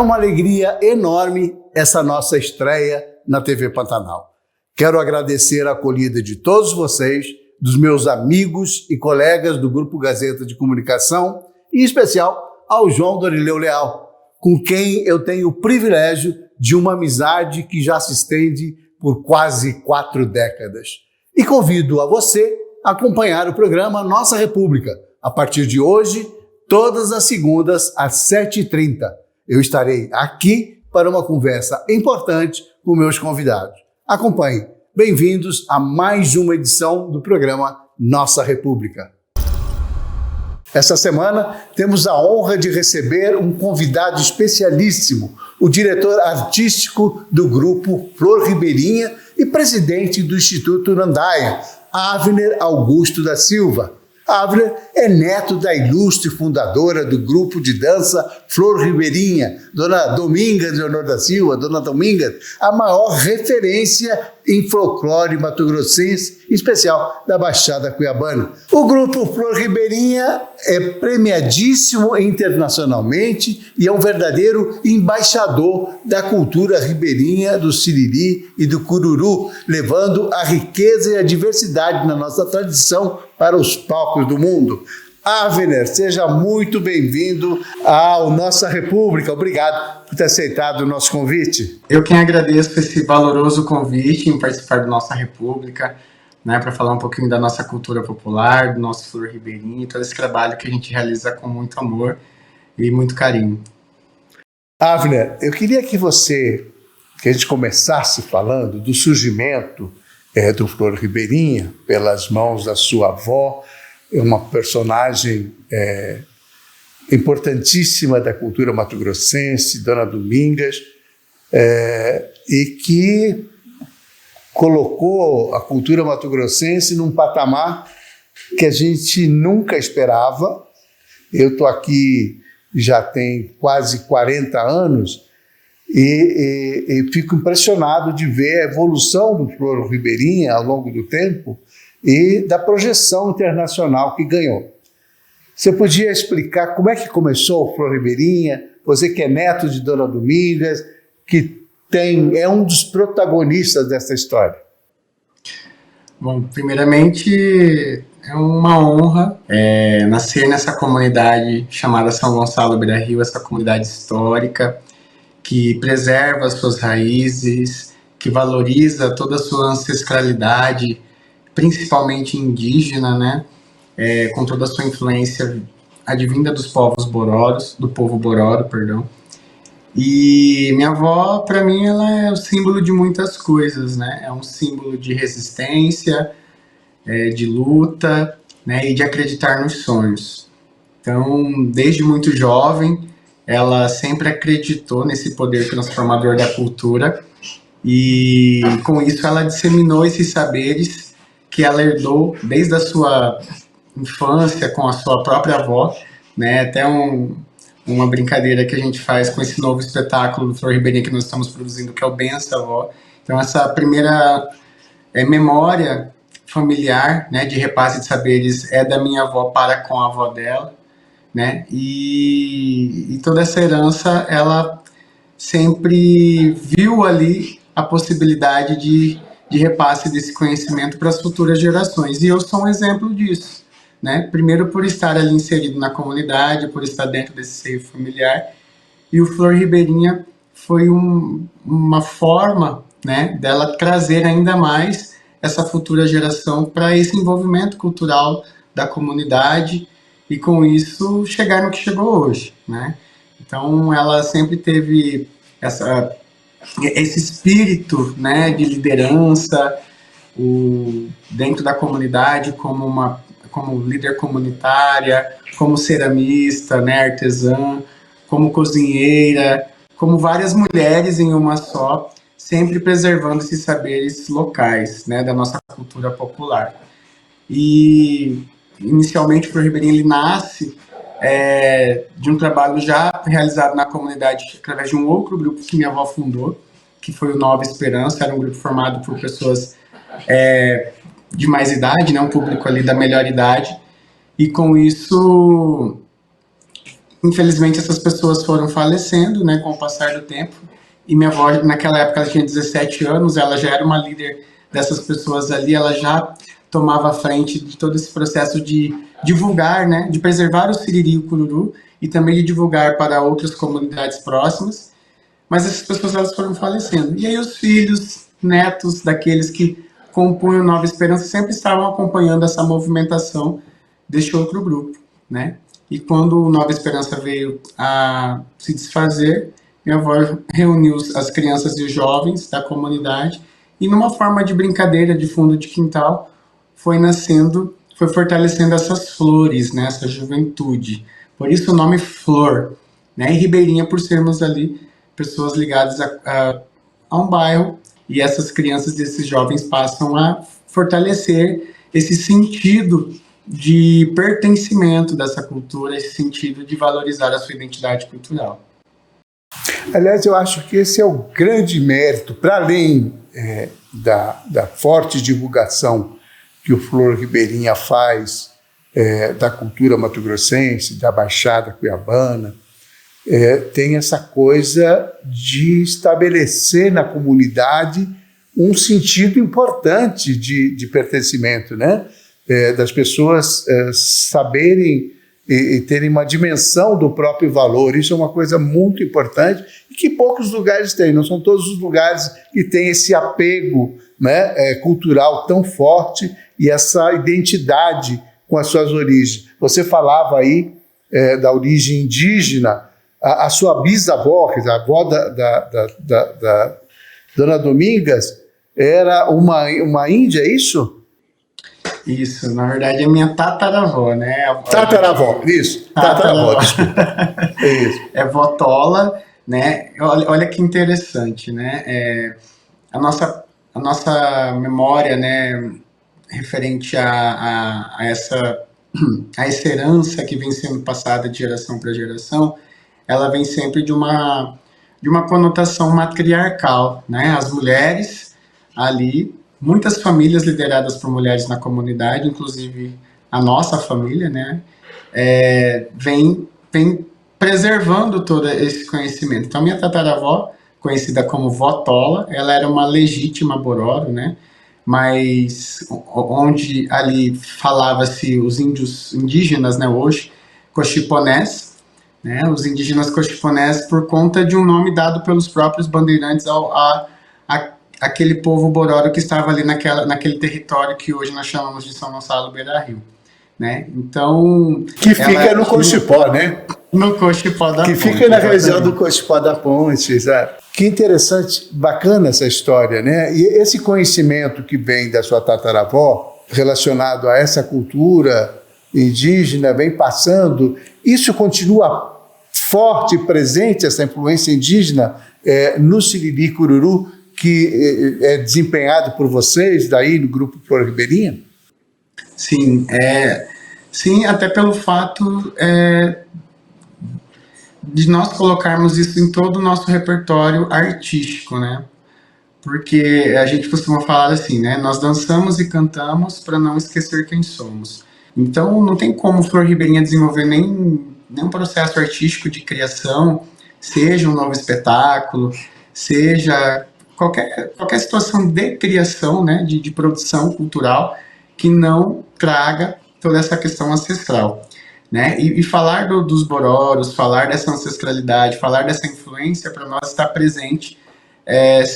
É uma alegria enorme essa nossa estreia na TV Pantanal. Quero agradecer a acolhida de todos vocês, dos meus amigos e colegas do Grupo Gazeta de Comunicação, e em especial ao João Dorileu Leal, com quem eu tenho o privilégio de uma amizade que já se estende por quase 4 décadas. E convido a você a acompanhar o programa Nossa República, a partir de hoje, todas as segundas às 7h30. Eu estarei aqui para uma conversa importante com meus convidados. Acompanhe. Bem-vindos a mais uma edição do programa Nossa República. Essa semana temos a honra de receber um convidado especialíssimo, o diretor artístico do grupo Flor Ribeirinha e presidente do Instituto Nandaia, Avner Augusto da Silva. Avner é neto da ilustre fundadora do grupo de dança Flor Ribeirinha, Dona Domingas Leonor da Silva, Dona Domingas, a maior referência em folclore mato-grossense, em especial da Baixada Cuiabana. O grupo Flor Ribeirinha é premiadíssimo internacionalmente e é um verdadeiro embaixador da cultura ribeirinha, do Siriri e do Cururu, levando a riqueza e a diversidade na nossa tradição para os palcos do mundo. Avner, seja muito bem-vindo ao Nossa República. Obrigado por ter aceitado o nosso convite. Eu quem agradeço esse valoroso convite em participar do Nossa República, para falar um pouquinho da nossa cultura popular, do nosso Flor Ribeirinha e todo esse trabalho que a gente realiza com muito amor e muito carinho. Avner, eu queria que a gente começasse falando do surgimento do Flor Ribeirinha pelas mãos da sua avó, uma personagem importantíssima da cultura mato-grossense, Dona Domingas, e que colocou a cultura mato-grossense num patamar que a gente nunca esperava. Eu estou aqui já tem quase 40 anos e fico impressionado de ver a evolução do Flor Ribeirinha ao longo do tempo e da projeção internacional que ganhou. Você podia explicar como é que começou o Flor Ribeirinha? Você que é neto de Dona Domingas, que é um dos protagonistas dessa história. Bom, primeiramente é uma honra nascer nessa comunidade chamada São Gonçalo Beira-Rio, essa comunidade histórica que preserva as suas raízes, que valoriza toda a sua ancestralidade, principalmente indígena, com toda a sua influência advinda dos povos bororos, do povo bororo, perdão. E minha avó, para mim, ela é o símbolo de muitas coisas, É um símbolo de resistência, de luta, e de acreditar nos sonhos. Então, desde muito jovem, ela sempre acreditou nesse poder transformador da cultura e, com isso, ela disseminou esses saberes que ela herdou desde a sua infância com a sua própria avó, até uma brincadeira que a gente faz com esse novo espetáculo do Flor Ribeirinha que nós estamos produzindo, que é o Benção Avó. Então, essa primeira memória familiar, de repasse de saberes é da minha avó para com a avó dela, e toda essa herança, ela sempre viu ali a possibilidade de repasse desse conhecimento para as futuras gerações. E eu sou um exemplo disso, Primeiro por estar ali inserido na comunidade, por estar dentro desse seio familiar. E o Flor Ribeirinha foi uma forma, dela trazer ainda mais essa futura geração para esse envolvimento cultural da comunidade e, com isso, chegar no que chegou hoje, Então, ela sempre teve esse espírito, de liderança dentro da comunidade, como líder comunitária, como ceramista, artesã, como cozinheira, como várias mulheres em uma só, sempre preservando esses saberes locais, da nossa cultura popular. E, inicialmente, o Flor Ribeirinha ele nasce de um trabalho já realizado na comunidade através de um outro grupo que minha avó fundou, que foi o Nova Esperança. Era um grupo formado por pessoas de mais idade, um público ali da melhor idade, e com isso Infelizmente, essas pessoas foram falecendo, né, com o passar do tempo. E minha avó, naquela época, ela tinha 17 anos, ela já era uma líder dessas pessoas ali, ela já tomava a frente de todo esse processo de divulgar, né, de preservar o Siriri e o Cururu, e também de divulgar para outras comunidades próximas. Mas essas pessoas, elas foram falecendo. E aí os filhos, netos daqueles que compunham Nova Esperança sempre estavam acompanhando essa movimentação deste outro grupo, né? E quando Nova Esperança veio a se desfazer, minha avó reuniu as crianças e os jovens da comunidade e, numa forma de brincadeira de fundo de quintal, foi nascendo, foi fortalecendo essas flores, né? Essa juventude. Por isso o nome Flor, né? E Ribeirinha, por sermos ali pessoas ligadas a um bairro, e essas crianças e esses jovens passam a fortalecer esse sentido de pertencimento dessa cultura, esse sentido de valorizar a sua identidade cultural. Aliás, eu acho que esse é o grande mérito, para além da forte divulgação que o Flor Ribeirinha faz da cultura mato-grossense, da Baixada Cuiabana, tem essa coisa de estabelecer na comunidade um sentido importante de pertencimento, né? Das pessoas saberem e terem uma dimensão do próprio valor. Isso é uma coisa muito importante e que poucos lugares têm. Não são todos os lugares que têm esse apego, né, cultural tão forte e essa identidade com as suas origens. Você falava aí da origem indígena. A sua bisavó, quer dizer, a avó da Dona Domingas, era uma índia, é isso? Isso, na verdade é minha tataravó, né? Tataravó, isso. Tataravó, desculpa. É isso. É votola, né? Olha que interessante, né? A nossa memória, né, referente a essa herança que vem sendo passada de geração para geração, ela vem sempre de uma conotação matriarcal, né? As mulheres ali, muitas famílias lideradas por mulheres na comunidade, inclusive a nossa família, né? Vem preservando todo esse conhecimento. Então, minha tataravó, conhecida como Votola, ela era uma legítima Bororo, né? Mas onde ali falava-se os indígenas, né, hoje, coxiponés, né, os indígenas coxiponés, por conta de um nome dado pelos próprios bandeirantes àquele povo bororo que estava ali naquele território que hoje nós chamamos de São Gonçalo Beira-Rio. Né? Então, que fica no Cochipó, né? No Cochipó da Ponte. Que fica na região do Cochipó da Ponte, exato. Que interessante, bacana essa história, né? E esse conhecimento que vem da sua tataravó, relacionado a essa cultura indígena, vem passando, isso continua forte, presente, essa influência indígena no Siriri Cururu, que é desempenhado por vocês, daí no Grupo Flor Ribeirinha? Sim, sim, até pelo fato de nós colocarmos isso em todo o nosso repertório artístico, né? Porque a gente costuma falar assim, né? Nós dançamos e cantamos para não esquecer quem somos. Então, não tem como Flor Ribeirinha desenvolver nenhum processo artístico de criação, seja um novo espetáculo, seja qualquer situação de criação, né? De produção cultural, que não traga toda essa questão ancestral, né? E falar dos bororos, falar dessa ancestralidade, falar dessa influência, para nós está presente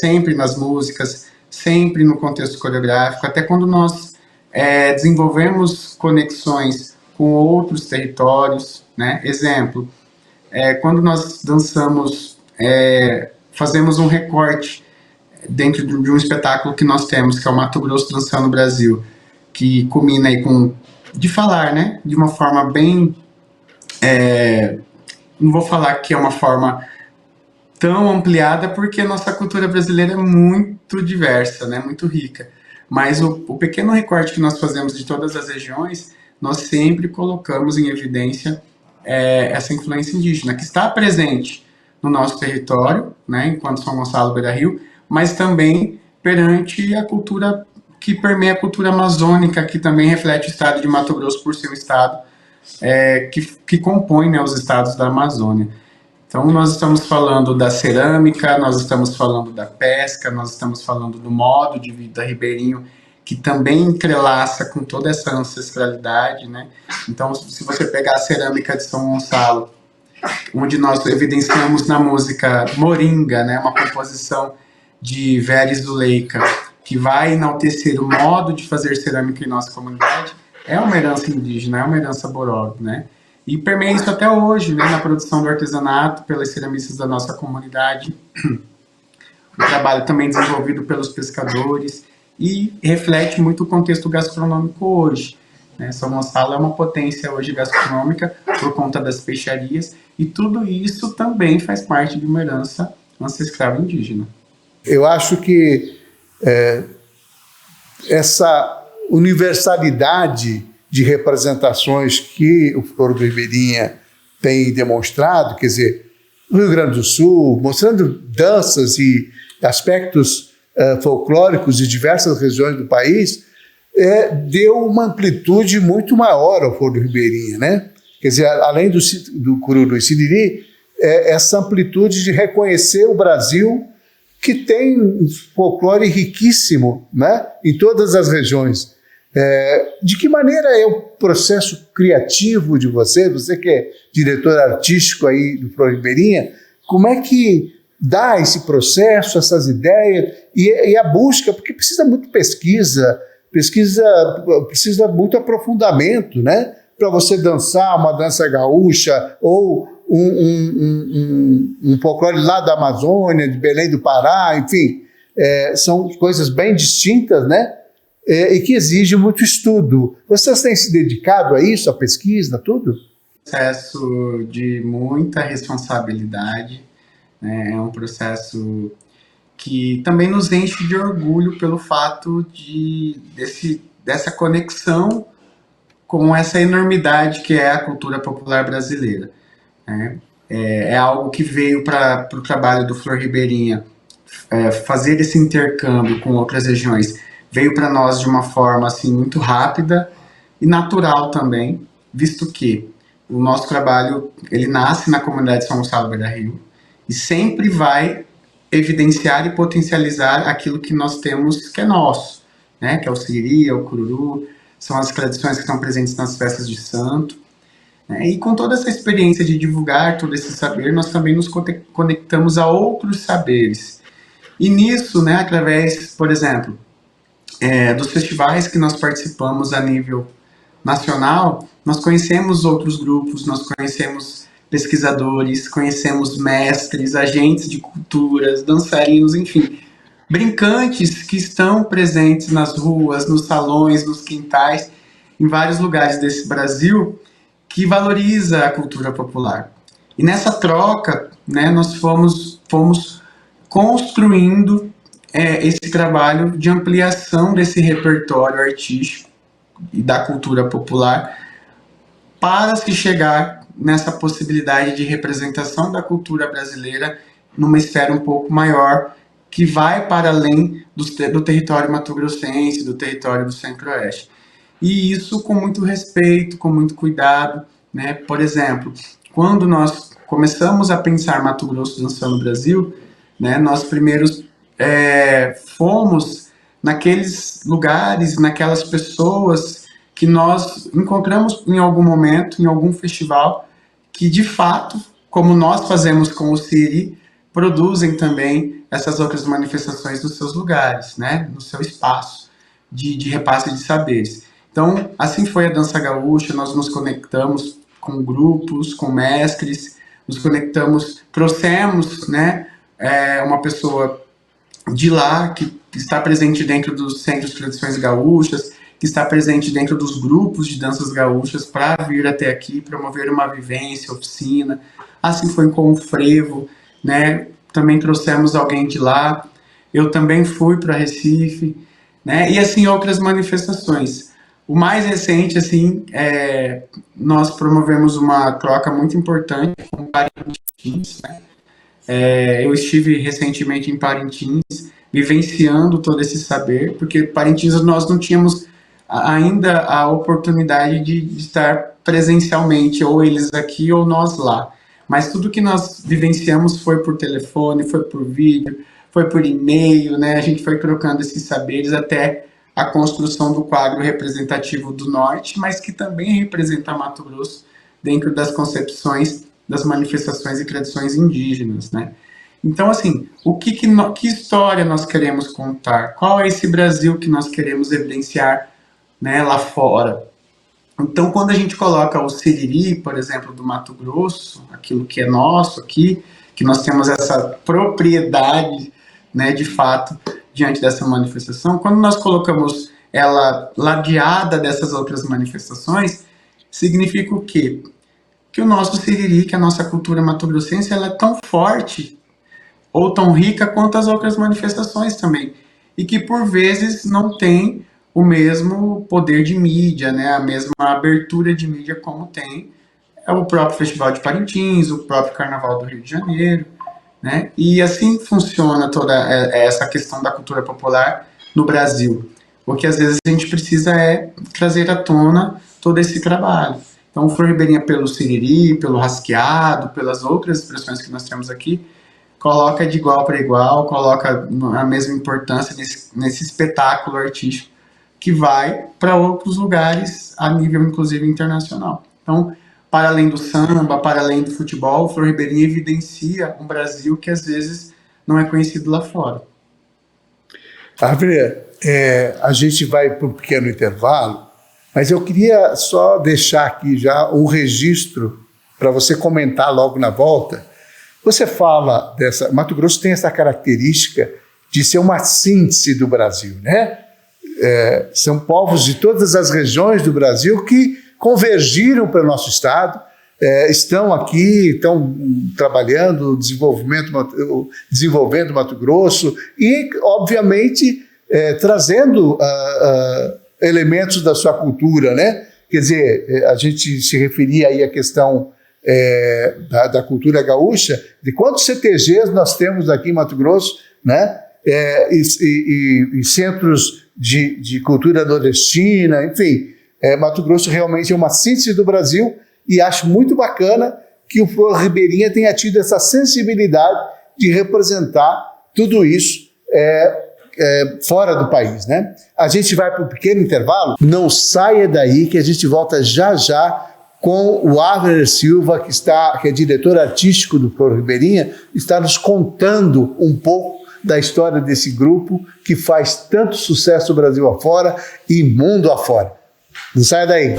sempre nas músicas, sempre no contexto coreográfico, até quando nós desenvolvemos conexões com outros territórios, né? Exemplo, quando nós dançamos, fazemos um recorte dentro de um espetáculo que nós temos, que é o Mato Grosso Dançando Brasil, que culmina aí de falar, né, de uma forma bem, não vou falar que é uma forma tão ampliada, porque a nossa cultura brasileira é muito diversa, né, muito rica, mas o pequeno recorte que nós fazemos de todas as regiões, nós sempre colocamos em evidência essa influência indígena, que está presente no nosso território, né, enquanto São Gonçalo Beira-Rio, mas também perante a cultura que permeia a cultura amazônica, que também reflete o estado de Mato Grosso por ser um estado que compõem, né, os estados da Amazônia. Então, nós estamos falando da cerâmica, nós estamos falando da pesca, nós estamos falando do modo de vida ribeirinho, que também entrelaça com toda essa ancestralidade, né? Então, se você pegar a cerâmica de São Gonçalo, onde nós evidenciamos na música Moringa, né, uma composição de Veres do Leica, que vai enaltecer o modo de fazer cerâmica em nossa comunidade, é uma herança indígena, é uma herança boró, né? E permeia isso até hoje, né, na produção do artesanato, pelas ceramistas da nossa comunidade, o trabalho também desenvolvido pelos pescadores, e reflete muito o contexto gastronômico hoje, né? São Gonçalo é uma potência hoje gastronômica por conta das peixarias, e tudo isso também faz parte de uma herança ancestral indígena. Eu acho que essa universalidade de representações que o Flor do Ribeirinha tem demonstrado, quer dizer, no Rio Grande do Sul, mostrando danças e aspectos folclóricos de diversas regiões do país, deu uma amplitude muito maior ao Flor do Ribeirinha, né? Quer dizer, além do cururu e siriri, essa amplitude de reconhecer o Brasil, que tem um folclore riquíssimo, né, em todas as regiões. De que maneira é o processo criativo de você? Você que é diretor artístico aí do Flor Ribeirinha, como é que dá esse processo, essas ideias e a busca? Porque precisa muito pesquisa precisa muito aprofundamento, né, para você dançar uma dança gaúcha ou um folclore lá da Amazônia, de Belém do Pará, enfim, são coisas bem distintas, né? E que exigem muito estudo. Vocês têm se dedicado a isso, a pesquisa, tudo? Processo de muita responsabilidade, né? É um processo que também nos enche de orgulho pelo fato dessa conexão com essa enormidade que é a cultura popular brasileira, né? É algo que veio para o trabalho do Flor Ribeirinha, fazer esse intercâmbio com outras regiões, veio para nós de uma forma assim, muito rápida e natural também, visto que o nosso trabalho ele nasce na comunidade de São Gonçalo Beira-Rio e sempre vai evidenciar e potencializar aquilo que nós temos que é nosso, né? Que é o siriri, é o cururu, são as tradições que estão presentes nas festas de santo. E com toda essa experiência de divulgar todo esse saber, nós também nos conectamos a outros saberes. E nisso, né, através, por exemplo, dos festivais que nós participamos a nível nacional, nós conhecemos outros grupos, nós conhecemos pesquisadores, conhecemos mestres, agentes de culturas, dançarinos, enfim, brincantes que estão presentes nas ruas, nos salões, nos quintais, em vários lugares desse Brasil, que valoriza a cultura popular. E nessa troca, né, nós fomos construindo esse trabalho de ampliação desse repertório artístico e da cultura popular para se chegar nessa possibilidade de representação da cultura brasileira numa esfera um pouco maior, que vai para além do território mato-grossense, do território do Centro-Oeste. E isso com muito respeito, com muito cuidado, né? Por exemplo, quando nós começamos a pensar Mato Grosso dançando Brasil, né, nós primeiros fomos naqueles lugares, naquelas pessoas que nós encontramos em algum momento, em algum festival, que de fato, como nós fazemos com o siriri, produzem também essas outras manifestações nos seus lugares, né, no seu espaço de repasse de saberes. Então, assim foi a dança gaúcha, nós nos conectamos com grupos, com mestres, nos conectamos, trouxemos, né, uma pessoa de lá que está presente dentro dos centros de tradições gaúchas, que está presente dentro dos grupos de danças gaúchas para vir até aqui, promover uma vivência, oficina. Assim foi com o frevo, né, também trouxemos alguém de lá, eu também fui para Recife, né, e assim outras manifestações. O mais recente, assim, nós promovemos uma troca muito importante com Parintins, né? Eu estive recentemente em Parintins, vivenciando todo esse saber, porque Parintins nós não tínhamos ainda a oportunidade de estar presencialmente, ou eles aqui ou nós lá. Mas tudo que nós vivenciamos foi por telefone, foi por vídeo, foi por e-mail, né? A gente foi trocando esses saberes até a construção do quadro representativo do Norte, mas que também representa Mato Grosso dentro das concepções das manifestações e tradições indígenas, né? Então, assim, que história nós queremos contar? Qual é esse Brasil que nós queremos evidenciar, né, lá fora? Então, quando a gente coloca o Siriri, por exemplo, do Mato Grosso, aquilo que é nosso aqui, que nós temos essa propriedade, né, de fato, diante dessa manifestação, quando nós colocamos ela ladeada dessas outras manifestações, significa o quê? Que o nosso Siriri, que a nossa cultura mato-grossense, ela é tão forte ou tão rica quanto as outras manifestações também, e que por vezes não tem o mesmo poder de mídia, né, a mesma abertura de mídia como tem o próprio Festival de Parintins, o próprio Carnaval do Rio de Janeiro, né, e assim funciona toda essa questão da cultura popular no Brasil. O que às vezes a gente precisa é trazer à tona todo esse trabalho. Então, o Flor Ribeirinha, pelo Siriri, pelo Rasqueado, pelas outras expressões que nós temos aqui, coloca de igual para igual, coloca a mesma importância nesse espetáculo artístico que vai para outros lugares a nível, inclusive, internacional. Então, para além do samba, para além do futebol, o Flor Ribeirinha evidencia um Brasil que, às vezes, não é conhecido lá fora. Árvore, a gente vai para um pequeno intervalo, mas eu queria só deixar aqui já um registro para você comentar logo na volta. Você fala dessa... Mato Grosso tem essa característica de ser uma síntese do Brasil, né? São povos de todas as regiões do Brasil que convergiram para o nosso estado, estão aqui, estão trabalhando, desenvolvendo Mato Grosso e, obviamente, trazendo elementos da sua cultura, né? Quer dizer, a gente se referia aí à questão da cultura gaúcha, de quantos CTGs nós temos aqui em Mato Grosso, né? E centros de cultura nordestina, enfim. Mato Grosso realmente é uma síntese do Brasil e acho muito bacana que o Flor Ribeirinha tenha tido essa sensibilidade de representar tudo isso fora do país, né? A gente vai para um pequeno intervalo, não saia daí que a gente volta já já com o Avner Silva, que é diretor artístico do Flor Ribeirinha, está nos contando um pouco da história desse grupo que faz tanto sucesso Brasil afora e mundo afora. Não saia daí.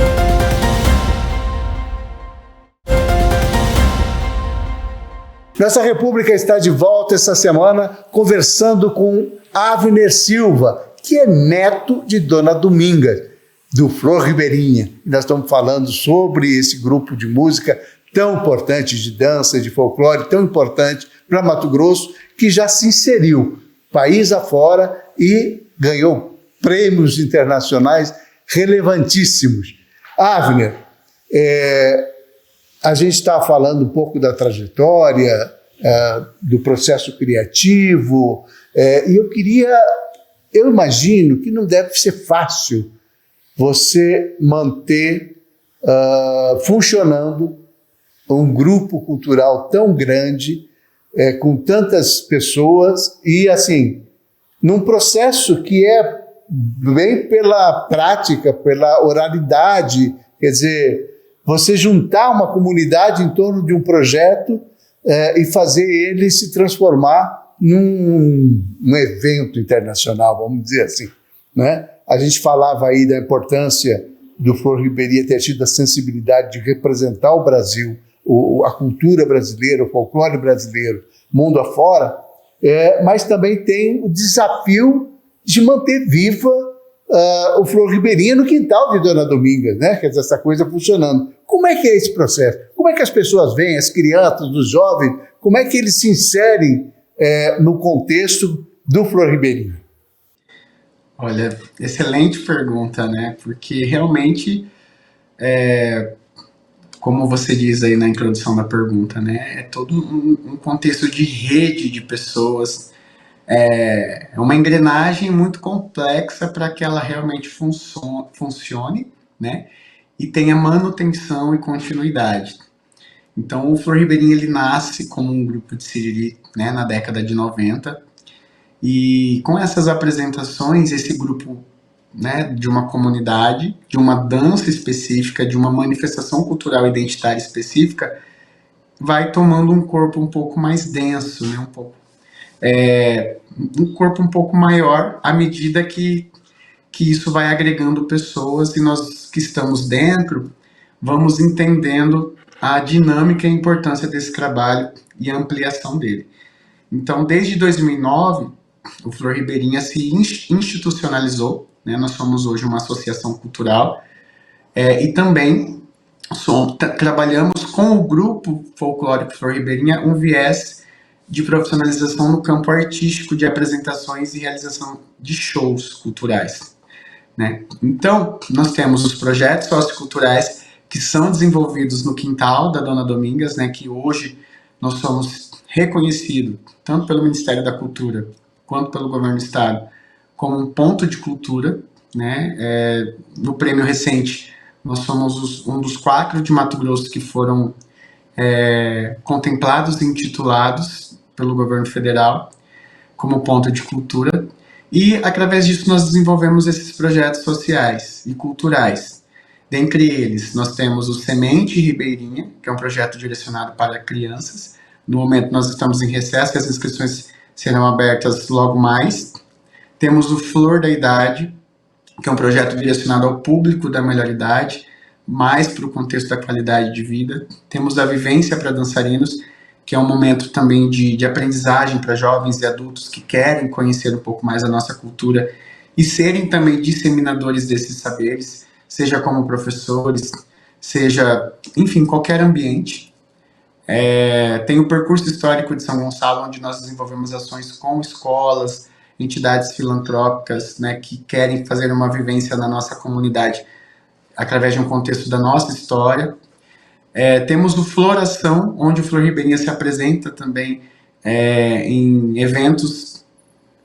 Nossa República está de volta essa semana conversando com Avner Silva, que é neto de Dona Dominga, do Flor Ribeirinha. Nós estamos falando sobre esse grupo de música tão importante, de dança, de folclore, tão importante para Mato Grosso, que já se inseriu país afora e ganhou prêmios internacionais relevantíssimos. Avner, a gente está falando um pouco da trajetória, do processo criativo, e eu imagino que não deve ser fácil você manter funcionando um grupo cultural tão grande, com tantas pessoas e, assim, num processo que bem pela prática, pela oralidade, quer dizer, você juntar uma comunidade em torno de um projeto e fazer ele se transformar num evento internacional, vamos dizer assim, né? A gente falava aí da importância do Flor Ribeirinha ter tido a sensibilidade de representar o Brasil, a cultura brasileira, o folclore brasileiro, mundo afora, mas também tem o desafio de manter viva o Flor Ribeirinha no quintal de Dona Dominga, né? Quer dizer, essa coisa funcionando. Como é que é esse processo? Como é que as pessoas veem, as crianças, os jovens, como é que eles se inserem no contexto do Flor Ribeirinha? Olha, excelente pergunta, né? Porque realmente, como você diz aí na introdução da pergunta, né? É todo um contexto de rede de pessoas, é uma engrenagem muito complexa para que ela realmente funcione, né? e tenha manutenção e continuidade. Então, o Flor Ribeirinha ele nasce como um grupo de Siriri, né, na década de 90, e com essas apresentações, esse grupo, né, de uma comunidade, de uma dança específica, de uma manifestação cultural identitária específica, vai tomando um corpo um pouco mais denso, né, um corpo um pouco maior à medida que isso vai agregando pessoas e nós que estamos dentro vamos entendendo a dinâmica e a importância desse trabalho e a ampliação dele. Então, desde 2009, o Flor Ribeirinha se institucionalizou, né? Nós somos hoje uma associação cultural e também trabalhamos com o grupo folclórico Flor Ribeirinha um viés de profissionalização no campo artístico de apresentações e realização de shows culturais, né? Então, nós temos os projetos socioculturais que são desenvolvidos no quintal da Dona Domingas, né, que hoje nós somos reconhecidos, tanto pelo Ministério da Cultura, quanto pelo Governo do Estado, como um ponto de cultura, né? No prêmio recente, nós somos um dos 4 de Mato Grosso que foram contemplados e intitulados pelo Governo Federal como ponto de cultura, e através disso nós desenvolvemos esses projetos sociais e culturais. Dentre eles, nós temos o Semente Ribeirinha, que é um projeto direcionado para crianças. No momento nós estamos em recesso e as inscrições serão abertas logo mais. Temos o Flor da Idade, que é um projeto direcionado ao público da melhor idade, mais para o contexto da qualidade de vida. Temos a Vivência para Dançarinos, que é um momento também de aprendizagem para jovens e adultos que querem conhecer um pouco mais a nossa cultura e serem também disseminadores desses saberes, seja como professores, seja, enfim, qualquer ambiente. Tem o Percurso Histórico de São Gonçalo, onde nós desenvolvemos ações com escolas, entidades filantrópicas, né, que querem fazer uma vivência na nossa comunidade através de um contexto da nossa história. Temos o Floração, onde o Flor Ribeirinha se apresenta também em eventos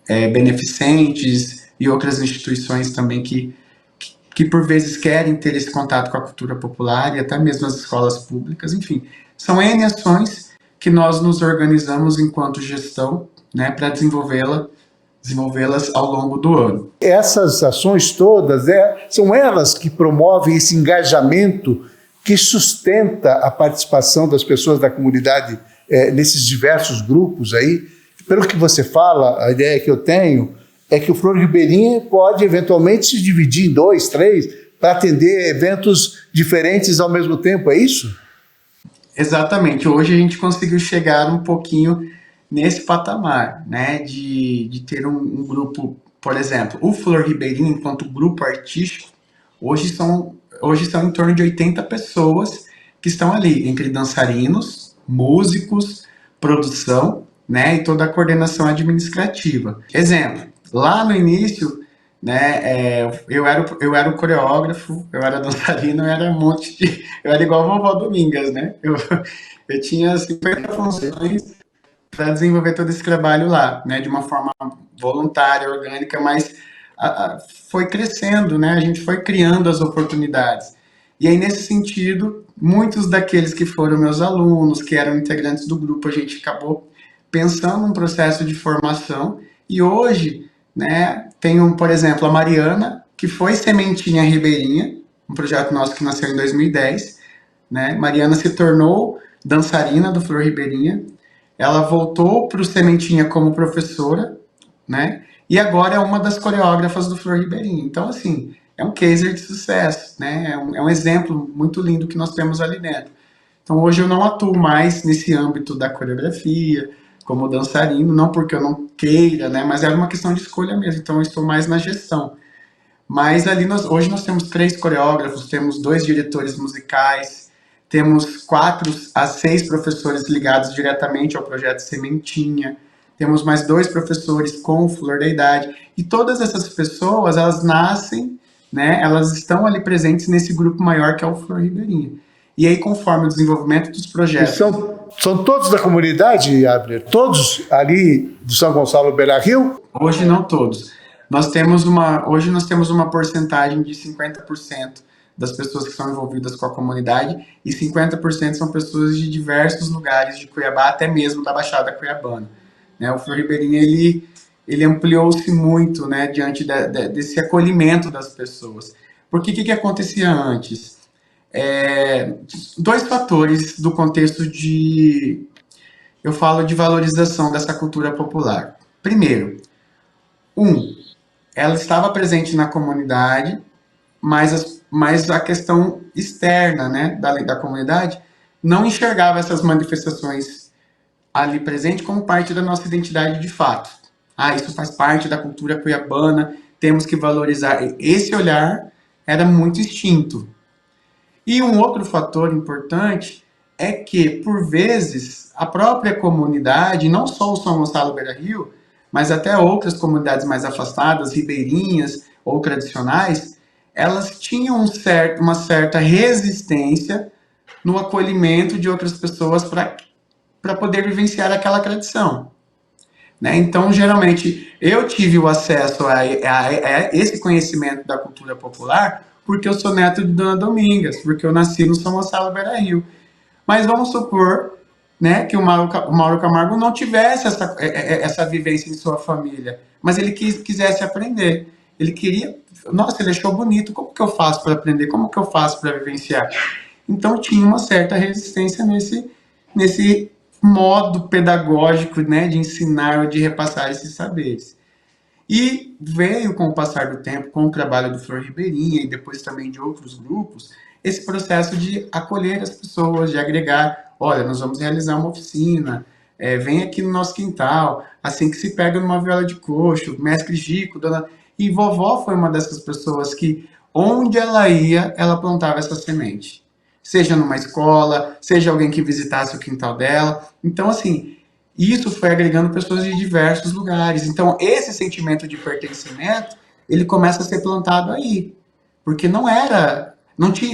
beneficentes e outras instituições também que por vezes querem ter esse contato com a cultura popular e até mesmo as escolas públicas. Enfim, são N ações que nós nos organizamos enquanto gestão, né, para desenvolvê-las ao longo do ano. Essas ações todas são elas que promovem esse engajamento que sustenta a participação das pessoas da comunidade nesses diversos grupos aí. Pelo que você fala, a ideia que eu tenho é que o Flor Ribeirinha pode eventualmente se dividir em 2, 3, para atender eventos diferentes ao mesmo tempo, é isso? Exatamente. Hoje a gente conseguiu chegar um pouquinho nesse patamar, né, de ter um grupo, por exemplo, o Flor Ribeirinha, enquanto grupo artístico, hoje são em torno de 80 pessoas que estão ali, entre dançarinos, músicos, produção, né, e toda a coordenação administrativa. Exemplo, lá no início, né, eu era o coreógrafo, eu era dançarino, eu era igual a Vovó Domingas, né, eu tinha 50 funções para desenvolver todo esse trabalho lá, né, de uma forma voluntária, orgânica, mas foi crescendo, né, a gente foi criando as oportunidades. E aí, nesse sentido, muitos daqueles que foram meus alunos, que eram integrantes do grupo, a gente acabou pensando num processo de formação, e hoje, né, tem, por exemplo, a Mariana, que foi Sementinha Ribeirinha, um projeto nosso que nasceu em 2010, né, Mariana se tornou dançarina do Flor Ribeirinha, ela voltou para o Sementinha como professora, né, e agora é uma das coreógrafas do Flor Ribeirinha. Então, assim, é um case de sucesso, né, é um exemplo muito lindo que nós temos ali dentro. Então, hoje eu não atuo mais nesse âmbito da coreografia, como dançarino, não porque eu não queira, né, mas era uma questão de escolha mesmo, então eu estou mais na gestão. Mas ali hoje nós temos 3 coreógrafos, temos 2 diretores musicais, temos 4 a 6 professores ligados diretamente ao projeto Sementinha, temos mais 2 professores com o Flor da Idade, e todas essas pessoas, elas nascem, né, elas estão ali presentes nesse grupo maior que é o Flor Ribeirinha. E aí, conforme o desenvolvimento dos projetos... São todos da comunidade, Abner? Todos ali do São Gonçalo Beira-Rio? Hoje não todos. Hoje nós temos uma porcentagem de 50% das pessoas que são envolvidas com a comunidade, e 50% são pessoas de diversos lugares de Cuiabá, até mesmo da Baixada Cuiabana. Né? O Flor Ribeirinha, ele ampliou-se muito, né, diante desse acolhimento das pessoas. Porque o que acontecia antes? Dois fatores do contexto eu falo de valorização dessa cultura popular. Primeiro, ela estava presente na comunidade, mas a questão externa, né, da comunidade não enxergava essas manifestações ali presente como parte da nossa identidade de fato. Isso faz parte da cultura cuiabana, temos que valorizar. Esse olhar era muito extinto. E um outro fator importante é que, por vezes, a própria comunidade, não só o São Gonçalo Beira-Rio, mas até outras comunidades mais afastadas, ribeirinhas ou tradicionais, elas tinham uma certa resistência no acolhimento de outras pessoas para poder vivenciar aquela tradição. Né? Então, geralmente, eu tive o acesso a esse conhecimento da cultura popular porque eu sou neto de Dona Domingas, porque eu nasci no São Gonçalo Beira-Rio. Mas vamos supor, né, que o Mauro Camargo não tivesse essa vivência em sua família, mas ele quisesse aprender. Ele queria, nossa, ele achou bonito, como que eu faço para aprender? Como que eu faço para vivenciar? Então tinha uma certa resistência nesse modo pedagógico, né, de ensinar ou de repassar esses saberes. E veio, com o passar do tempo, com o trabalho do Flor Ribeirinha e depois também de outros grupos, esse processo de acolher as pessoas, de agregar, olha, nós vamos realizar uma oficina, vem aqui no nosso quintal, assim que se pega numa viola de coxo, mestre Gico, dona... E vovó foi uma dessas pessoas que, onde ela ia, ela plantava essa semente. Seja numa escola, seja alguém que visitasse o quintal dela. Então, assim, isso foi agregando pessoas de diversos lugares. Então, esse sentimento de pertencimento, ele começa a ser plantado aí. Porque não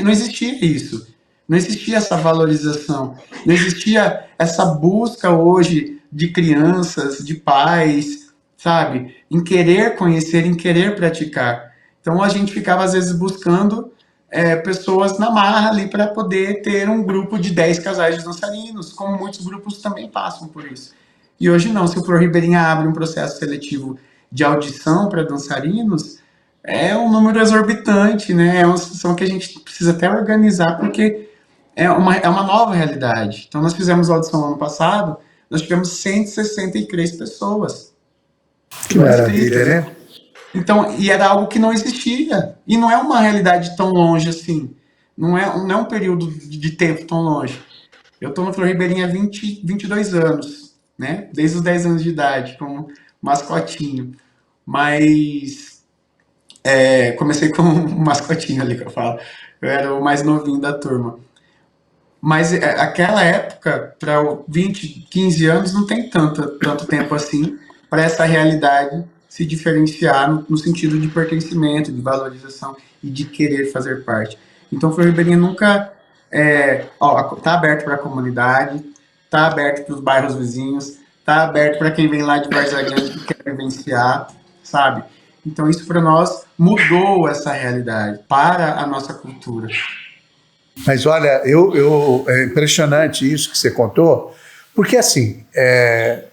existia isso. Não existia essa valorização. Não existia essa busca hoje de crianças, de pais, sabe? Em querer conhecer, em querer praticar. Então, a gente ficava, às vezes, buscando pessoas na marra ali para poder ter um grupo de 10 casais de dançarinos, como muitos grupos também passam por isso. E hoje não, se o Flor Ribeirinha abre um processo seletivo de audição para dançarinos, é um número exorbitante, né? É uma situação que a gente precisa até organizar, porque é uma nova realidade. Então, nós fizemos a audição no ano passado, nós tivemos 163 pessoas. Que maravilha, né? Então, e era algo que não existia. E não é uma realidade tão longe assim. Não é um período de tempo tão longe. Eu estou no Flor Ribeirinha há 22 anos, né? Desde os 10 anos de idade, como mascotinho. Mas comecei com um mascotinho ali que eu falo. Eu era o mais novinho da turma. Mas aquela época, para 20, 15 anos, não tem tanto tempo assim para essa realidade se diferenciar no sentido de pertencimento, de valorização e de querer fazer parte. Então, o Flor Ribeirinha nunca está aberto para a comunidade, está aberto para os bairros vizinhos, está aberto para quem vem lá de Várzea Grande que quer vivenciar, sabe? Então, isso para nós mudou essa realidade para a nossa cultura. Mas olha, é impressionante isso que você contou, porque assim,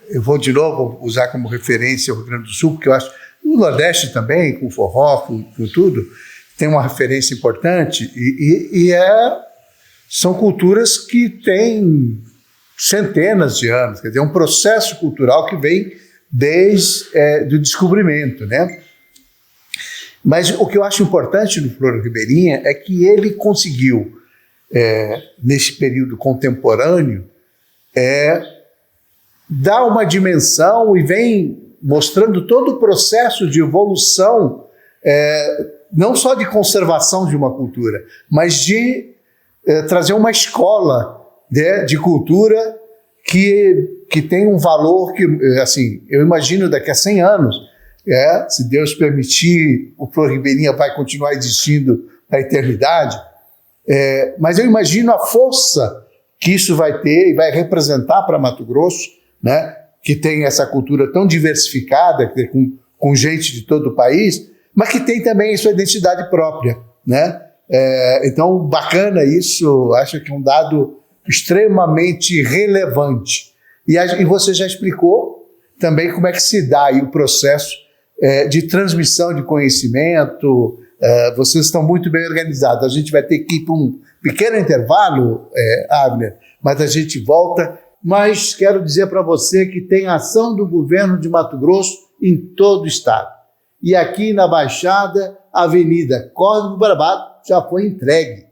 eu vou de novo usar como referência o Rio Grande do Sul, porque eu acho que o Nordeste também, com forró, com tudo, tem uma referência importante são culturas que têm centenas de anos, quer dizer, é um processo cultural que vem desde o descobrimento, né? Mas o que eu acho importante no Flor Ribeirinha é que ele conseguiu, nesse período contemporâneo, dar uma dimensão e vem mostrando todo o processo de evolução, não só de conservação de uma cultura, mas de trazer uma escola, né, de cultura que tem um valor que, assim, eu imagino daqui a 100 anos, se Deus permitir, o Flor Ribeirinha vai continuar existindo na eternidade, mas eu imagino a força que isso vai ter e vai representar para Mato Grosso, né, que tem essa cultura tão diversificada, com gente de todo o país, mas que tem também sua identidade própria, né? Então, bacana isso, acho que é um dado extremamente relevante. E você já explicou também como é que se dá aí o processo de transmissão de conhecimento. Vocês estão muito bem organizados. A gente vai ter que ir para um pequeno intervalo, Abner, mas a gente volta. Mas quero dizer para você que tem ação do governo de Mato Grosso em todo o estado. E aqui na Baixada, a Avenida Córrego do Barbato já foi entregue.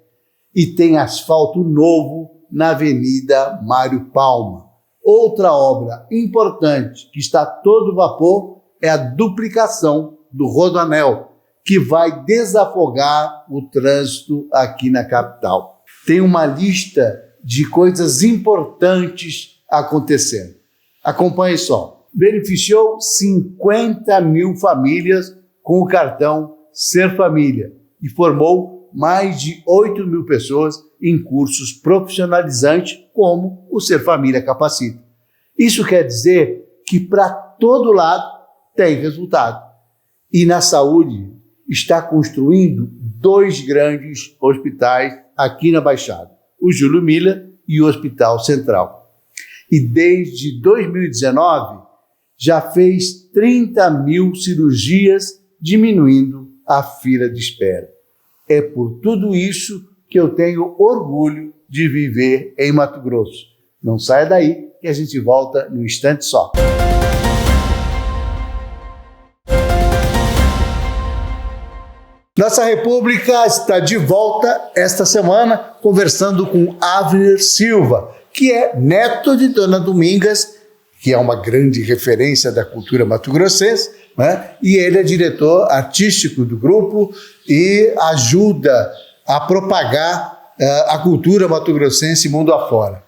E tem asfalto novo na Avenida Mário Palma. Outra obra importante que está a todo vapor é a duplicação do Rodoanel, que vai desafogar o trânsito aqui na capital. Tem uma lista de coisas importantes acontecendo. Acompanhe só. Beneficiou 50 mil famílias com o cartão Ser Família e formou mais de 8 mil pessoas em cursos profissionalizantes como o Ser Família Capacita. Isso quer dizer que para todo lado tem resultado. E na saúde está construindo 2 grandes hospitais aqui na Baixada, o Júlio Miller e o Hospital Central. E desde 2019 já fez 30 mil cirurgias, diminuindo a fila de espera. É por tudo isso que eu tenho orgulho de viver em Mato Grosso. Não saia daí, que a gente volta num instante só. Nossa República está de volta esta semana conversando com Avner Silva, que é neto de Dona Domingas, que é uma grande referência da cultura mato-grossense, né? E ele é diretor artístico do grupo e ajuda a propagar a cultura mato-grossense mundo afora.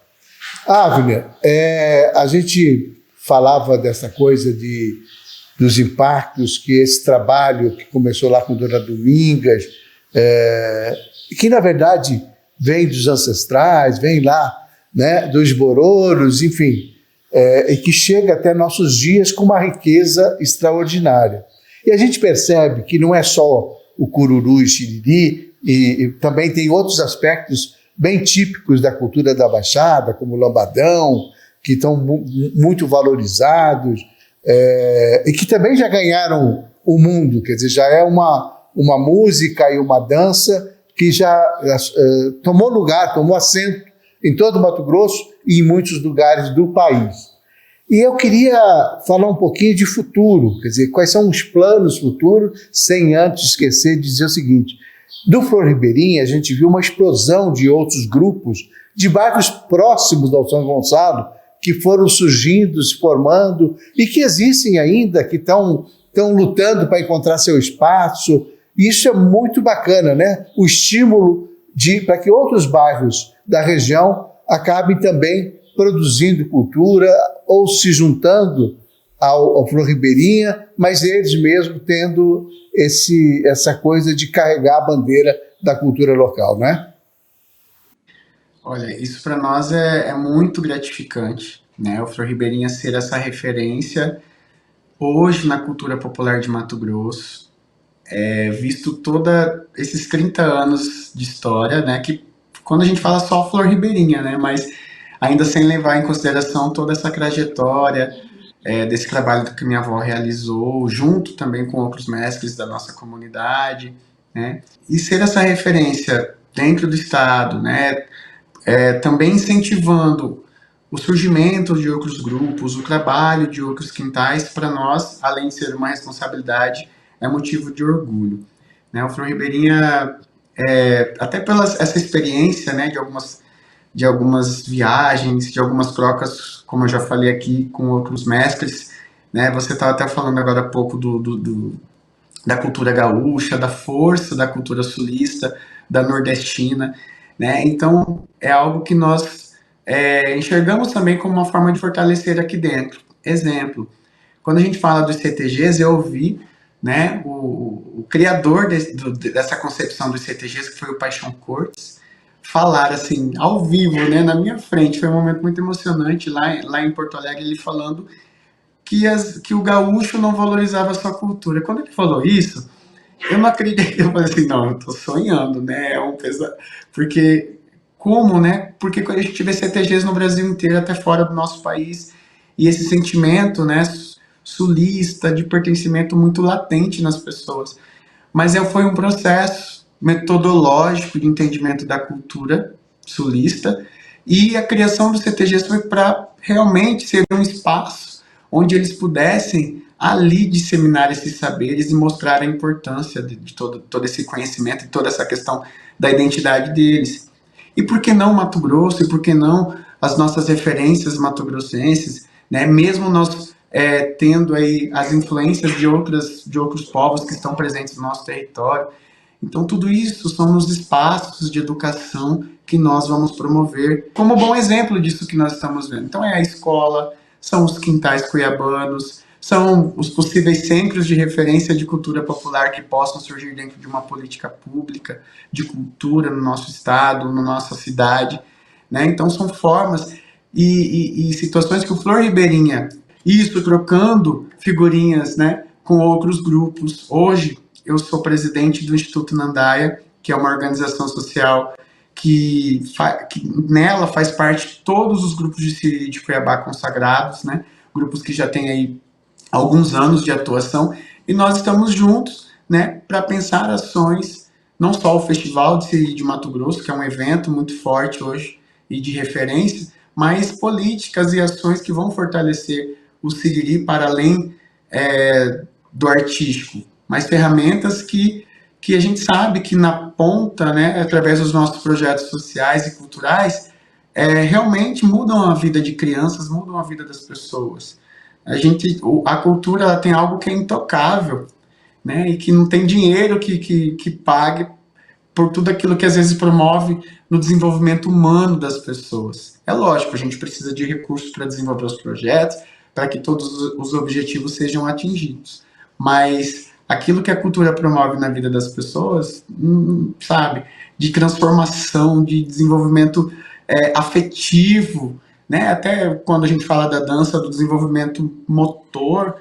Avner, a gente falava dessa coisa dos impactos que esse trabalho que começou lá com Dona Domingas, que na verdade vem dos ancestrais, vem lá, né, dos bororos, enfim, e que chega até nossos dias com uma riqueza extraordinária. E a gente percebe que não é só o cururu e xiriri, e também tem outros aspectos bem típicos da cultura da Baixada, como o lambadão, que estão muito valorizados, e que também já ganharam o mundo, quer dizer, já é uma música e uma dança que já tomou lugar, tomou assento em todo o Mato Grosso e em muitos lugares do país. E eu queria falar um pouquinho de futuro, quer dizer, quais são os planos futuros, sem antes esquecer de dizer o seguinte: do Flor Ribeirinha a gente viu uma explosão de outros grupos de bairros próximos ao São Gonçalo, que foram surgindo, se formando, e que existem ainda, que estão lutando para encontrar seu espaço. E isso é muito bacana, né? O estímulo para que outros bairros da região acabem também produzindo cultura ou se juntando ao Flor Ribeirinha, mas eles mesmos tendo essa coisa de carregar a bandeira da cultura local, né? Olha, isso para nós é muito gratificante, né? O Flor Ribeirinha ser essa referência hoje na cultura popular de Mato Grosso, visto toda esses 30 anos de história, né? Que quando a gente fala só Flor Ribeirinha, né? Mas ainda sem levar em consideração toda essa trajetória desse trabalho que minha avó realizou, junto também com outros mestres da nossa comunidade, né? E ser essa referência dentro do estado, né? Também incentivando o surgimento de outros grupos, o trabalho de outros quintais, para nós, além de ser uma responsabilidade, é motivo de orgulho, né? O Flor Ribeirinha, até pela essa experiência, né, de algumas viagens, de algumas trocas, como eu já falei aqui, com outros mestres, né? Você estava até falando agora há pouco da cultura gaúcha, da força da cultura sulista, da nordestina, né? Então, é algo que nós enxergamos também como uma forma de fortalecer aqui dentro. Exemplo, quando a gente fala dos CTGs, eu ouvi, né, o criador dessa concepção dos CTGs, que foi o Paixão Cortes, falar assim, ao vivo, né, na minha frente. Foi um momento muito emocionante lá em Porto Alegre, ele falando que o gaúcho não valorizava a sua cultura. Quando ele falou isso, Eu não acredito, eu falei assim, não, eu tô sonhando, né? Porque, como, né? Porque quando a gente vê CTGs no Brasil inteiro, até fora do nosso país, e esse sentimento, né, sulista, de pertencimento muito latente nas pessoas. Mas foi um processo metodológico de entendimento da cultura sulista, e a criação do CTGs foi para realmente ser um espaço onde eles pudessem ali disseminar esses saberes e mostrar a importância de todo esse conhecimento e toda essa questão da identidade deles. E por que não Mato Grosso? E por que não as nossas referências matogrossenses? Né? Mesmo nós tendo aí as influências de outros povos que estão presentes no nosso território. Então, tudo isso são os espaços de educação que nós vamos promover como bom exemplo disso que nós estamos vendo. Então, é a escola, são os quintais cuiabanos, são os possíveis centros de referência de cultura popular que possam surgir dentro de uma política pública de cultura no nosso estado, na nossa cidade. Né? Então, são formas e situações que o Flor Ribeirinha, isso trocando figurinhas, né, com outros grupos. Hoje, eu sou presidente do Instituto Nandaia, que é uma organização social que nela faz parte todos os grupos de Siriri de Cuiabá consagrados, né? Grupos que já têm aí alguns anos de atuação, e nós estamos juntos, né, para pensar ações, não só o Festival de Siriri de Mato Grosso, que é um evento muito forte hoje e de referência, mas políticas e ações que vão fortalecer o Siriri para além do artístico, mas ferramentas que a gente sabe que na ponta, né, através dos nossos projetos sociais e culturais, realmente mudam a vida de crianças, mudam a vida das pessoas. A cultura, ela tem algo que é intocável, né, e que não tem dinheiro que pague por tudo aquilo que às vezes promove no desenvolvimento humano das pessoas. É lógico, a gente precisa de recursos para desenvolver os projetos, para que todos os objetivos sejam atingidos. Mas aquilo que a cultura promove na vida das pessoas, sabe, de transformação, de desenvolvimento afetivo, né? Até quando a gente fala da dança, do desenvolvimento motor,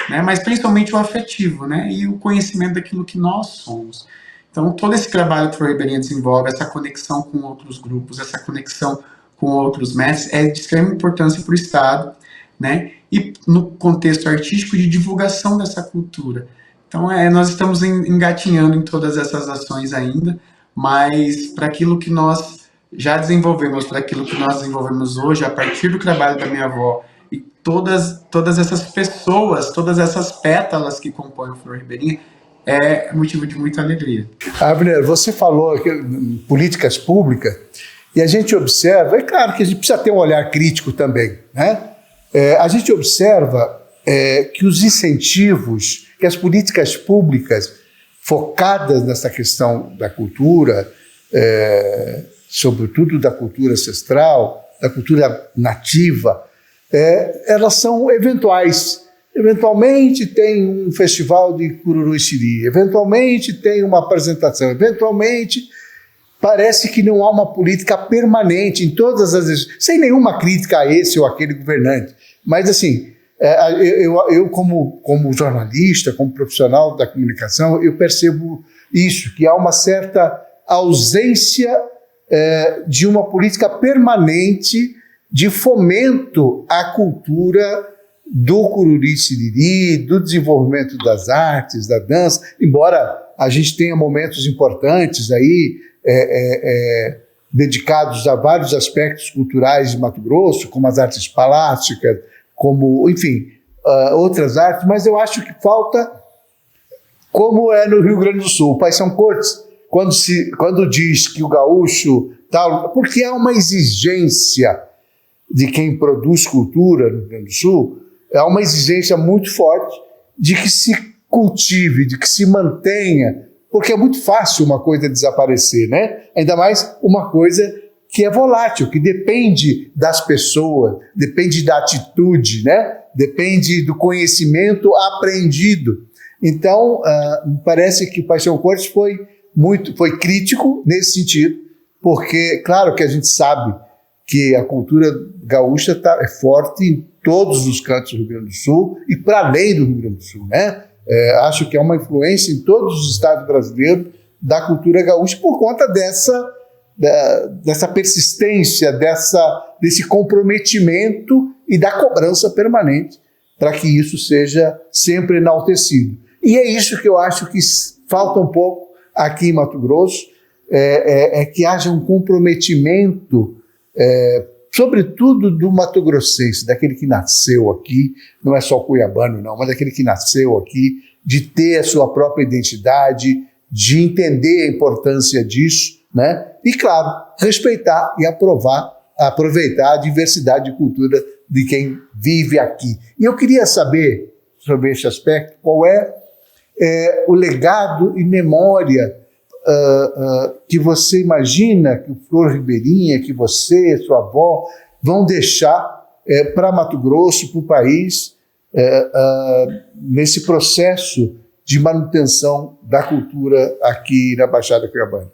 né? Mas principalmente o afetivo, né? E o conhecimento daquilo que nós somos. Então, todo esse trabalho que o Flor Ribeirinha desenvolve, essa conexão com outros grupos, essa conexão com outros mestres, é de extrema importância para o Estado, né? E no contexto artístico de divulgação dessa cultura. Então, nós estamos engatinhando em todas essas ações ainda, mas para aquilo que nós já desenvolvemos, para aquilo que nós desenvolvemos hoje, a partir do trabalho da minha avó, e todas essas pessoas, todas essas pétalas que compõem o Flor Ribeirinha, é motivo de muita alegria. Abner, você falou em políticas públicas, e a gente observa, é claro que a gente precisa ter um olhar crítico também, né? A gente observa que os incentivos, que as políticas públicas focadas nessa questão da cultura, sobretudo da cultura ancestral, da cultura nativa, elas são eventuais. Eventualmente tem um festival de cururu e siri, eventualmente tem uma apresentação, eventualmente parece que não há uma política permanente em todas as vezes, sem nenhuma crítica a esse ou aquele governante. Mas assim, eu como jornalista, como profissional da comunicação, eu percebo isso, que há uma certa ausência de uma política permanente de fomento à cultura do cururi siriri, do desenvolvimento das artes, da dança, embora a gente tenha momentos importantes aí dedicados a vários aspectos culturais de Mato Grosso, como as artes plásticas, como, enfim, outras artes, mas eu acho que falta, como é no Rio Grande do Sul, o Paixão Cortes, quando diz que o gaúcho tal, porque há uma exigência de quem produz cultura no Rio Grande do Sul, é uma exigência muito forte de que se cultive, de que se mantenha, porque é muito fácil uma coisa desaparecer, né? Ainda mais uma coisa que é volátil, que depende das pessoas, depende da atitude, né? Depende do conhecimento aprendido. Então, me parece que o Paixão Cortes foi crítico nesse sentido, porque, claro que a gente sabe que a cultura gaúcha é forte em todos os cantos do Rio Grande do Sul e para além do Rio Grande do Sul, né? Acho que é uma influência em todos os estados brasileiros da cultura gaúcha por conta dessa persistência, desse comprometimento e da cobrança permanente para que isso seja sempre enaltecido. E é isso que eu acho que falta um pouco aqui em Mato Grosso, que haja um comprometimento, sobretudo do mato-grossense, daquele que nasceu aqui, não é só cuiabano não, mas daquele que nasceu aqui, de ter a sua própria identidade, de entender a importância disso, né? E, claro, respeitar e aproveitar a diversidade de cultura de quem vive aqui. E eu queria saber, sobre esse aspecto, qual é o legado e memória que você imagina que o Flor Ribeirinha, que você, sua avó, vão deixar para Mato Grosso, para o país, nesse processo de manutenção da cultura aqui na Baixada Cuiabana.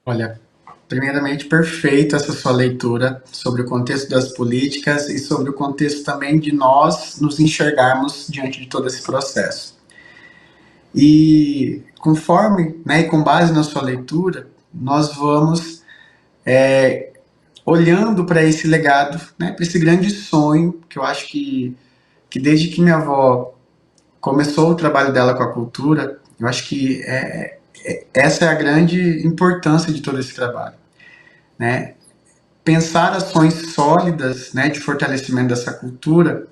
Olha, primeiramente, perfeita essa sua leitura sobre o contexto das políticas e sobre o contexto também de nós nos enxergarmos diante de todo esse processo. E conforme, né, e com base na sua leitura, nós vamos olhando para esse legado, né, para esse grande sonho, que eu acho que desde que minha avó começou o trabalho dela com a cultura, eu acho que essa é a grande importância de todo esse trabalho, né? Pensar ações sólidas, né, de fortalecimento dessa cultura,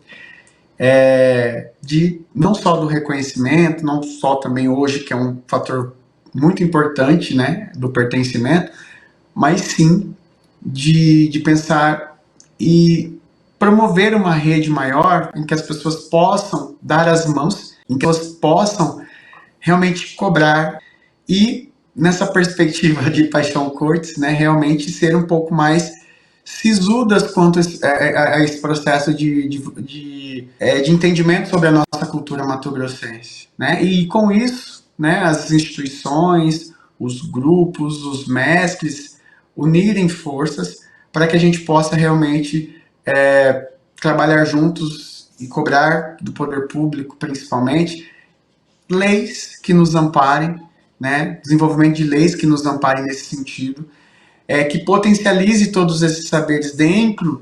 de não só do reconhecimento, não só também hoje, que é um fator muito importante, né, do pertencimento, mas sim de pensar e promover uma rede maior em que as pessoas possam dar as mãos, em que elas possam realmente cobrar e, nessa perspectiva de Paixão Cortes, né, realmente ser um pouco mais sisudas quanto a esse processo de entendimento sobre a nossa cultura mato-grossense, né? E com isso, né, as instituições, os grupos, os mestres unirem forças para que a gente possa realmente trabalhar juntos e cobrar do poder público, principalmente, leis que nos amparem, né? Desenvolvimento de leis que nos amparem nesse sentido, que potencialize todos esses saberes dentro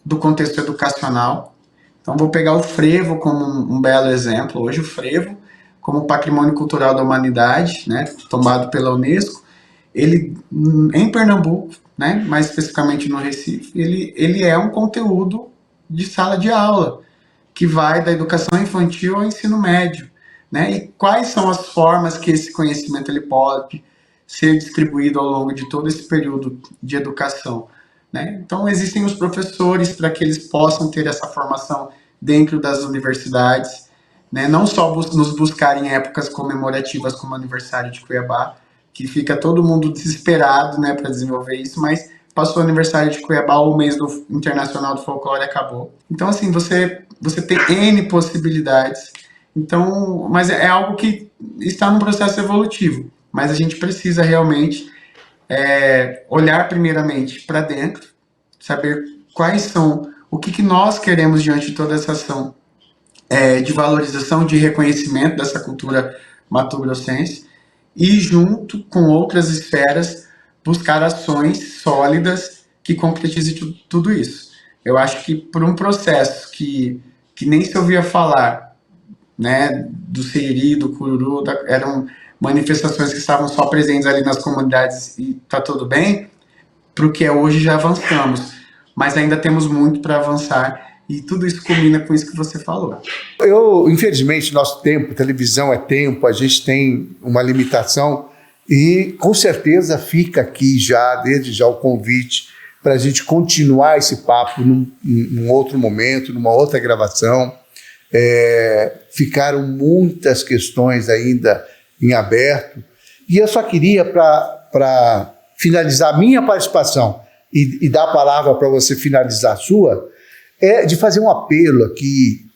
do contexto educacional. Então, vou pegar o frevo como um belo exemplo. Hoje, o frevo, como patrimônio cultural da humanidade, né, tombado pela Unesco, ele, em Pernambuco, né, mais especificamente no Recife, ele é um conteúdo de sala de aula, que vai da educação infantil ao ensino médio, né? E quais são as formas que esse conhecimento ele pode ser distribuído ao longo de todo esse período de educação, né? Então, existem os professores para que eles possam ter essa formação dentro das universidades, né? Não só nos buscar em épocas comemorativas como o aniversário de Cuiabá, que fica todo mundo desesperado, né, para desenvolver isso, mas passou o aniversário de Cuiabá, o mês internacional do folclore acabou. Então, assim, você tem N possibilidades. Então, mas é algo que está num processo evolutivo. Mas a gente precisa realmente olhar primeiramente para dentro, saber quais são, o que nós queremos diante de toda essa ação de valorização, de reconhecimento dessa cultura mato-grossense, e junto com outras esferas buscar ações sólidas que concretizem tudo isso. Eu acho que por um processo que nem se ouvia falar, né, do Seiri, do Cururu, eram manifestações que estavam só presentes ali nas comunidades e tá tudo bem, para o que é hoje já avançamos, mas ainda temos muito para avançar. E tudo isso combina com isso que você falou. Infelizmente, nosso tempo, televisão é tempo, a gente tem uma limitação e com certeza fica aqui desde já o convite para a gente continuar esse papo num outro momento, numa outra gravação. Ficaram muitas questões ainda em aberto e eu só queria, para finalizar a minha participação e dar a palavra para você finalizar a sua, de fazer um apelo aqui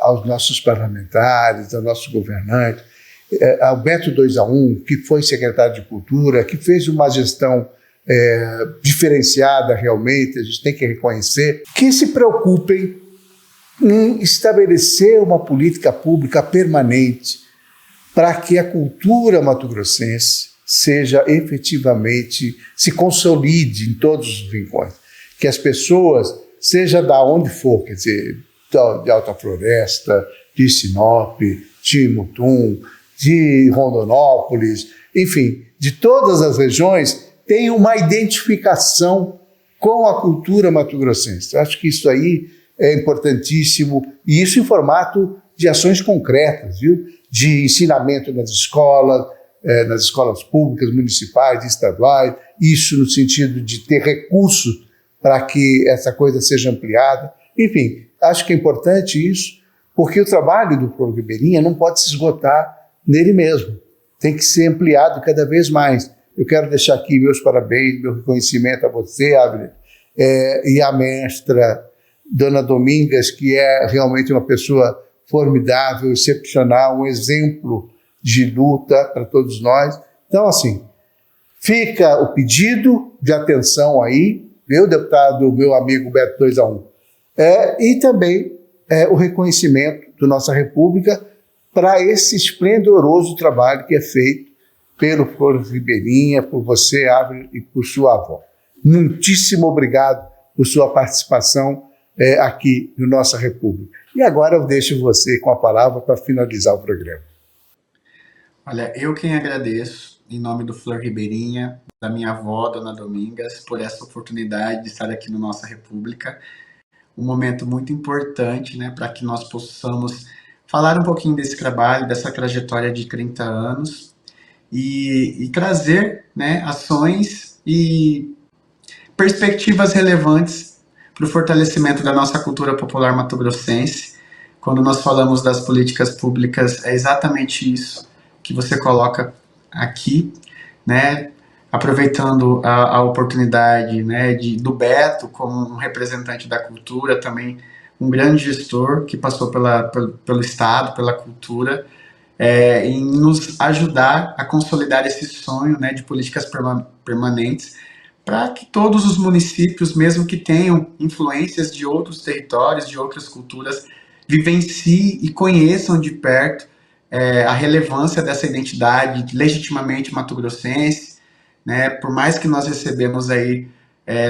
aos nossos parlamentares, aos nossos governantes, ao Beto 2-1, que foi secretário de Cultura, que fez uma gestão diferenciada realmente, a gente tem que reconhecer, que se preocupem em estabelecer uma política pública permanente para que a cultura mato-grossense seja efetivamente, se consolide em todos os rincões. Que as pessoas, seja da onde for, quer dizer, de Alta Floresta, de Sinop, de Mutum, de Rondonópolis, enfim, de todas as regiões, tenham uma identificação com a cultura mato-grossense. Eu acho que isso aí é importantíssimo, e isso em formato de ações concretas, viu? De ensinamento nas escolas públicas, municipais, estaduais, isso no sentido de ter recursos para que essa coisa seja ampliada. Enfim, acho que é importante isso, porque o trabalho do Flor Ribeirinha não pode se esgotar nele mesmo, tem que ser ampliado cada vez mais. Eu quero deixar aqui meus parabéns, meu reconhecimento a você, Abner, e à mestra Dona Domingas, que é realmente uma pessoa formidável, excepcional, um exemplo de luta para todos nós. Então, assim, fica o pedido de atenção aí, meu deputado, meu amigo Beto 2-1, e também o reconhecimento da nossa República para esse esplendoroso trabalho que é feito pelo Flor Ribeirinha, por você, Abner, e por sua avó. Muitíssimo obrigado por sua participação aqui no Nossa República. E agora eu deixo você com a palavra para finalizar o programa. Olha, eu quem agradeço, em nome do Flor Ribeirinha, da minha avó, Dona Domingas, por essa oportunidade de estar aqui no Nossa República. Um momento muito importante, né, para que nós possamos falar um pouquinho desse trabalho, dessa trajetória de 30 anos e trazer, né, ações e perspectivas relevantes para o fortalecimento da nossa cultura popular mato-grossense. Quando nós falamos das políticas públicas, é exatamente isso que você coloca aqui, né? Aproveitando a oportunidade, né, do Beto como um representante da cultura, também um grande gestor que passou pelo Estado, pela cultura, em nos ajudar a consolidar esse sonho, né, de políticas permanentes, para que todos os municípios, mesmo que tenham influências de outros territórios, de outras culturas, vivenciem e conheçam de perto a relevância dessa identidade legitimamente mato-grossense, né? Por mais que nós recebemos aí,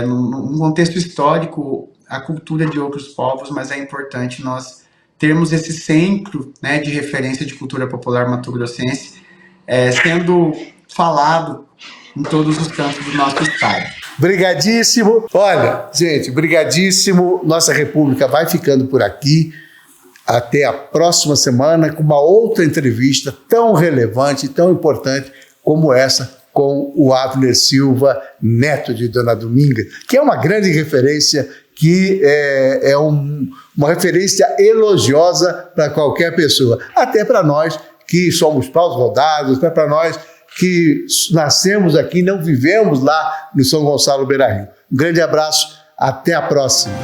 num contexto histórico, a cultura de outros povos, mas é importante nós termos esse centro, né, de referência de cultura popular mato-grossense sendo falado em todos os cantos do nosso estado. Brigadíssimo. Olha, gente, brigadíssimo. Nossa República vai ficando por aqui. Até a próxima semana com uma outra entrevista tão relevante, tão importante como essa com o Abner Silva, neto de Dona Dominga, que é uma grande referência, que é uma referência elogiosa para qualquer pessoa, até para nós que somos paus rodados, até para nós que nascemos aqui e não vivemos lá no São Gonçalo Beira-Rio. Um grande abraço, até a próxima.